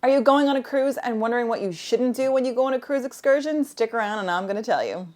Are you going on a cruise and wondering what you shouldn't do when you go on a cruise excursion? Stick around and I'm going to tell you.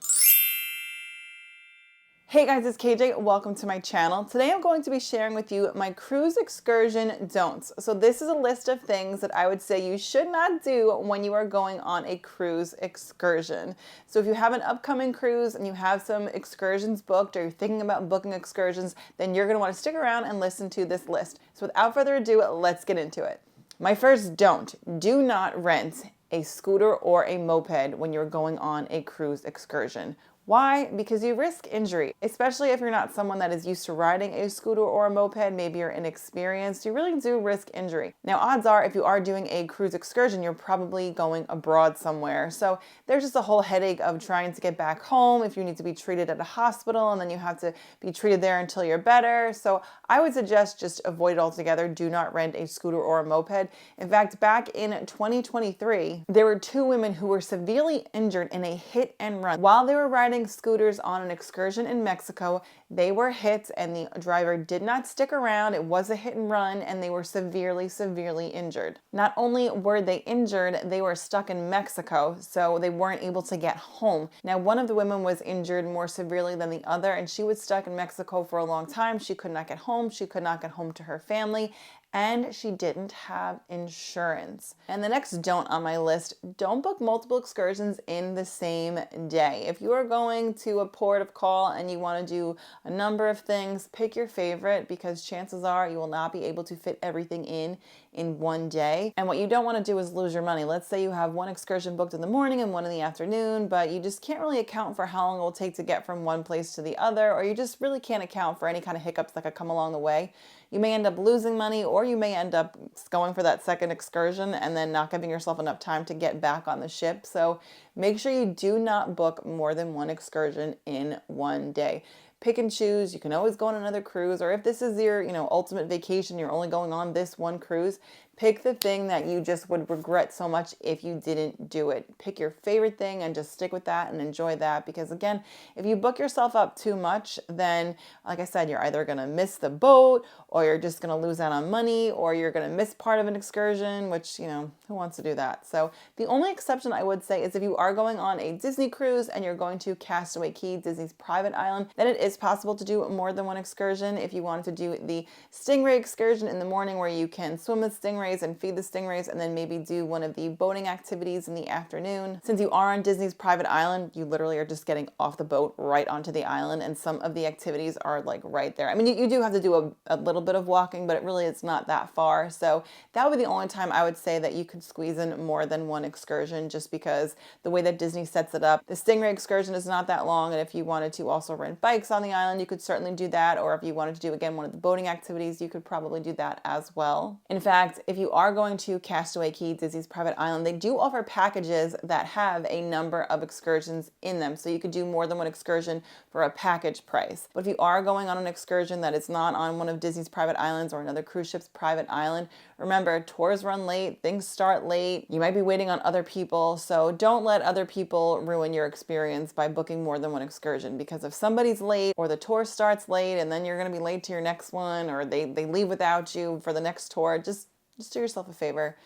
Hey guys, it's KJ. Welcome to my channel. Today I'm going to be sharing with you my cruise excursion don'ts. So this is a list of things that I would say you should not do when you are going on a cruise excursion. So if you have an upcoming cruise and you have some excursions booked or you're thinking about booking excursions, then you're going to want to stick around and listen to this list. So without further ado, let's get into it. My first don't: do not rent a scooter or a moped when you're going on a cruise excursion. Why? Because you risk injury, especially if you're not someone that is used to riding a scooter or a moped. Maybe you're inexperienced. You really do risk injury. Now, odds are if you are doing a cruise excursion, you're probably going abroad somewhere. So there's just a whole headache of trying to get back home if you need to be treated at a hospital and then you have to be treated there until you're better. So I would suggest just avoid it altogether. Do not rent a scooter or a moped. In fact, back in 2023, there were 2 women who were severely injured in a hit and run while they were riding scooters on an excursion in Mexico. They were hit and the driver did not stick around. It was a hit and run and they were severely injured. Not only were they injured, they were stuck in Mexico, so they weren't able to get home. Now, one of the women was injured more severely than the other, and she was stuck in Mexico for a long time. She could not get home. She could not get home to her family, and she didn't have insurance. And the next don't on my list: don't book multiple excursions in the same day. If you are going to a port of call and you want to do a number of things, pick your favorite, because chances are you will not be able to fit everything in one day. And what you don't want to do is lose your money. Let's say you have one excursion booked in the morning and one in the afternoon, but you just can't really account for how long it will take to get from one place to the other, or you just really can't account for any kind of hiccups that could come along the way. You may end up losing money, or you may end up going for that second excursion and then not giving yourself enough time to get back on the ship. So make sure you do not book more than one excursion in one day. Pick and choose. You can always go on another cruise, or if this is your, ultimate vacation, you're only going on this one cruise, pick the thing that you just would regret so much if you didn't do it. Pick your favorite thing and just stick with that and enjoy that, because again, if you book yourself up too much, then like I said, you're either going to miss the boat, or you're just going to lose out on money, or you're going to miss part of an excursion, which, who wants to do that? So the only exception I would say is if you are going on a Disney cruise and you're going to Castaway Cay, Disney's private island, then it is possible to do more than one excursion. If you wanted to do the stingray excursion in the morning, where you can swim with stingrays and feed the stingrays, and then maybe do one of the boating activities in the afternoon. Since you are on Disney's private island, you literally are just getting off the boat right onto the island, and some of the activities are like right there. I mean, you do have to do a little bit of walking, but it's not that far. So that would be the only time I would say that you could squeeze in more than one excursion, just because the way that Disney sets it up. The stingray excursion is not that long, and if you wanted to also rent bikes on the island, you could certainly do that. Or if you wanted to do, again, one of the boating activities, you could probably do that as well. In fact, if you are going to Castaway Cay, Disney's private island, they do offer packages that have a number of excursions in them. So you could do more than one excursion for a package price. But if you are going on an excursion that is not on one of Disney's private islands or another cruise ship's private island, remember, tours run late, things start late, you might be waiting on other people. So don't let other people ruin your experience by booking more than one excursion, because if somebody's late, or the tour starts late and then you're going to be late to your next one, or they leave without you for the next tour, just do yourself a favor.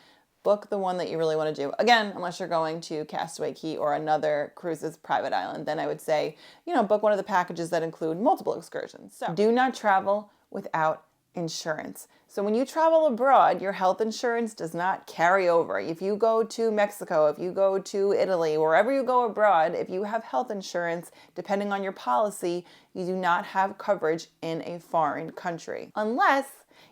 Book the one that you really want to do. Again, unless you're going to Castaway Cay or another cruise's private island, then I would say, book one of the packages that include multiple excursions. So do not travel without insurance. So when you travel abroad, your health insurance does not carry over. If you go to Mexico, if you go to Italy, wherever you go abroad, if you have health insurance, depending on your policy, you do not have coverage in a foreign country, unless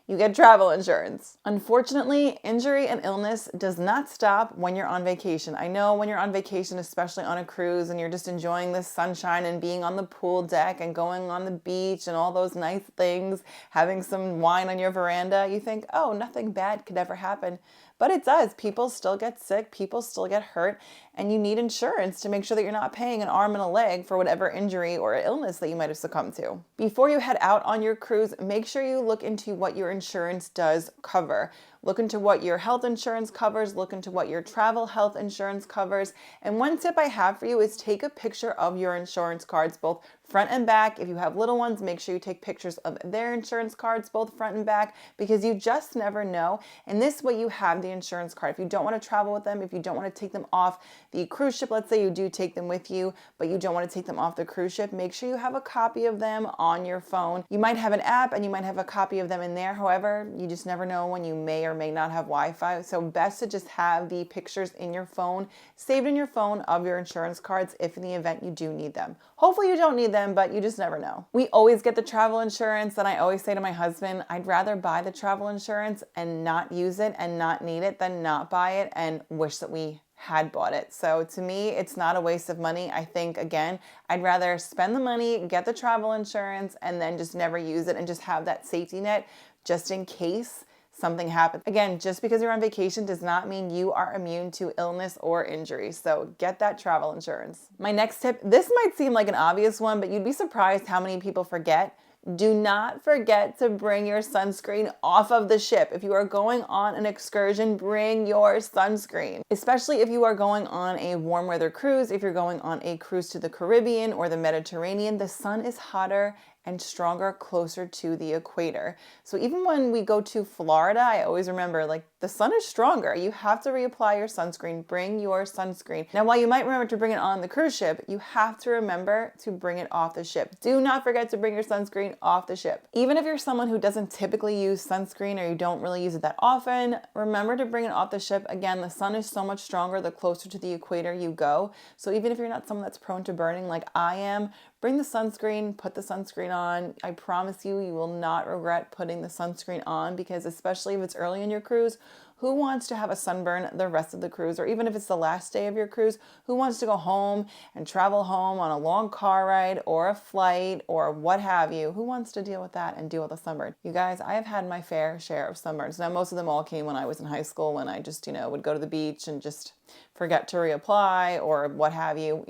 you get travel insurance. Unfortunately, injury and illness does not stop when you're on vacation. I know when you're on vacation, especially on a cruise, and you're just enjoying the sunshine and being on the pool deck and going on the beach and all those nice things, having some wine on your veranda, you think, oh, nothing bad could ever happen. But it does. People still get sick, people still get hurt, and you need insurance to make sure that you're not paying an arm and a leg for whatever injury or illness that you might have succumbed to. Before you head out on your cruise, make sure you look into what your insurance does cover. Look into what your health insurance covers, look into what your travel health insurance covers. And one tip I have for you is take a picture of your insurance cards, both front and back. If you have little ones, make sure you take pictures of their insurance cards, both front and back, because you just never know. And this way you have the insurance card. If you don't want to travel with them, if you don't want to take them off the cruise ship, let's say you do take them with you, but you don't want to take them off the cruise ship, make sure you have a copy of them on your phone. You might have an app and you might have a copy of them in there. However, you just never know when you may or may not have Wi-Fi. So best to just have the pictures in your phone, saved in your phone of your insurance cards if in the event you do need them. Hopefully you don't need them, but you just never know. We always get the travel insurance, and I always say to my husband, I'd rather buy the travel insurance and not use it and not need it than not buy it and wish that we had bought it. So to me, it's not a waste of money. I think, again, I'd rather spend the money, get the travel insurance, and then just never use it and just have that safety net just in case something happens. Again, just because you're on vacation does not mean you are immune to illness or injury. So get that travel insurance. My next tip, this might seem like an obvious one, but you'd be surprised how many people forget. Do not forget to bring your sunscreen off of the ship. If you are going on an excursion, bring your sunscreen. Especially if you are going on a warm weather cruise, if you're going on a cruise to the Caribbean or the Mediterranean, the sun is hotter and stronger closer to the equator. So even when we go to Florida, I always remember, like, the sun is stronger. You have to reapply your sunscreen. Bring your sunscreen. Now, while you might remember to bring it on the cruise ship, you have to remember to bring it off the ship. Do not forget to bring your sunscreen off the ship. Even if you're someone who doesn't typically use sunscreen or you don't really use it that often, remember to bring it off the ship. Again, the sun is so much stronger the closer to the equator you go. So even if you're not someone that's prone to burning like I am, bring the sunscreen, put the sunscreen on. I promise you, you will not regret putting the sunscreen on, because especially if it's early in your cruise, who wants to have a sunburn the rest of the cruise? Or even if it's the last day of your cruise, who wants to go home and travel home on a long car ride or a flight or what have you? Who wants to deal with that and deal with a sunburn? You guys, I have had my fair share of sunburns. Now, most of them all came when I was in high school, when I just, would go to the beach and just forget to reapply or what have you.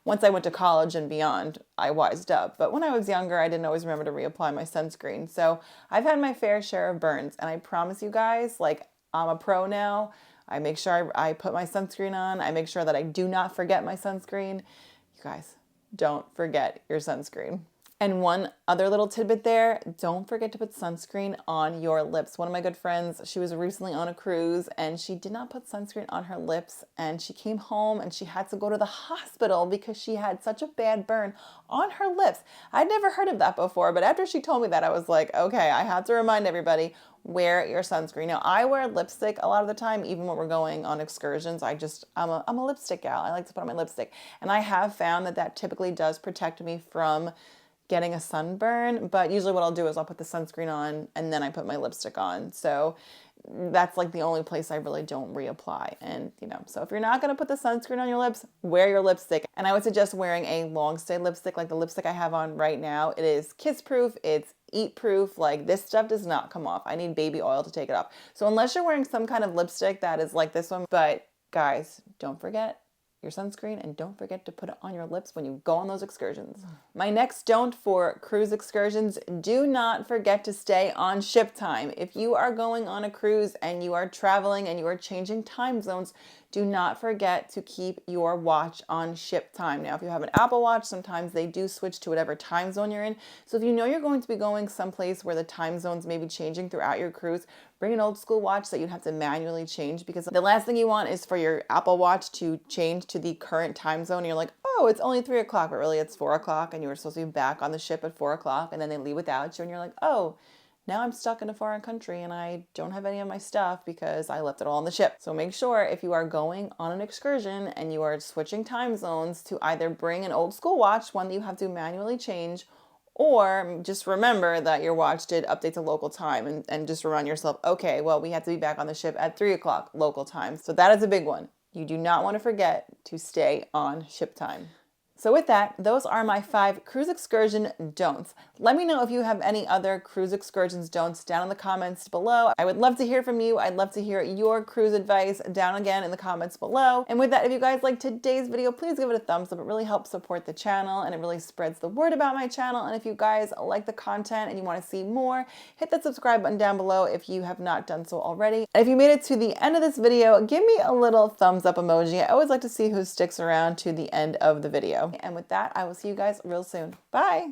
Once I went to college and beyond, I wised up. But when I was younger, I didn't always remember to reapply my sunscreen. So I've had my fair share of burns, and I promise you guys, I'm a pro now. I make sure I put my sunscreen on. I make sure that I do not forget my sunscreen. You guys, don't forget your sunscreen. And one other little tidbit there, don't forget to put sunscreen on your lips. One of my good friends, she was recently on a cruise and she did not put sunscreen on her lips, and she came home and she had to go to the hospital because she had such a bad burn on her lips. I'd never heard of that before, but after she told me that, I was like, okay, I have to remind everybody, wear your sunscreen. Now, I wear lipstick a lot of the time, even when we're going on excursions. I'm a lipstick gal. I like to put on my lipstick. And I have found that typically does protect me from getting a sunburn, but usually what I'll do is I'll put the sunscreen on and then I put my lipstick on. So that's the only place I really don't reapply. And, so if you're not going to put the sunscreen on your lips, wear your lipstick. And I would suggest wearing a long stay lipstick, like the lipstick I have on right now. It is kiss proof. It's eat proof. This stuff does not come off. I need baby oil to take it off. So unless you're wearing some kind of lipstick that is like this one, but guys, don't forget your sunscreen, and don't forget to put it on your lips when you go on those excursions. My next don't for cruise excursions, do not forget to stay on ship time. If you are going on a cruise and you are traveling and you are changing time zones, do not forget to keep your watch on ship time. Now, if you have an Apple Watch, sometimes they do switch to whatever time zone you're in. So if you know you're going to be going someplace where the time zones may be changing throughout your cruise, bring an old school watch that you'd have to manually change, because the last thing you want is for your Apple Watch to change to the current time zone. And you're like, oh, it's only 3 o'clock, but really it's 4 o'clock and you were supposed to be back on the ship at 4 o'clock, and then they leave without you and you're like, oh, now I'm stuck in a foreign country and I don't have any of my stuff because I left it all on the ship. So make sure if you are going on an excursion and you are switching time zones to either bring an old school watch, one that you have to manually change, or just remember that your watch did update to local time, and just remind yourself, okay, well, we have to be back on the ship at 3 o'clock local time. So that is a big one. You do not want to forget to stay on ship time. So with that, those are my 5 cruise excursion don'ts. Let me know if you have any other cruise excursions don'ts down in the comments below. I would love to hear from you. I'd love to hear your cruise advice down again in the comments below. And with that, if you guys liked today's video, please give it a thumbs up. It really helps support the channel and it really spreads the word about my channel. And if you guys like the content and you want to see more, hit that subscribe button down below if you have not done so already. And if you made it to the end of this video, give me a little thumbs up emoji. I always like to see who sticks around to the end of the video. And with that, I will see you guys real soon. Bye.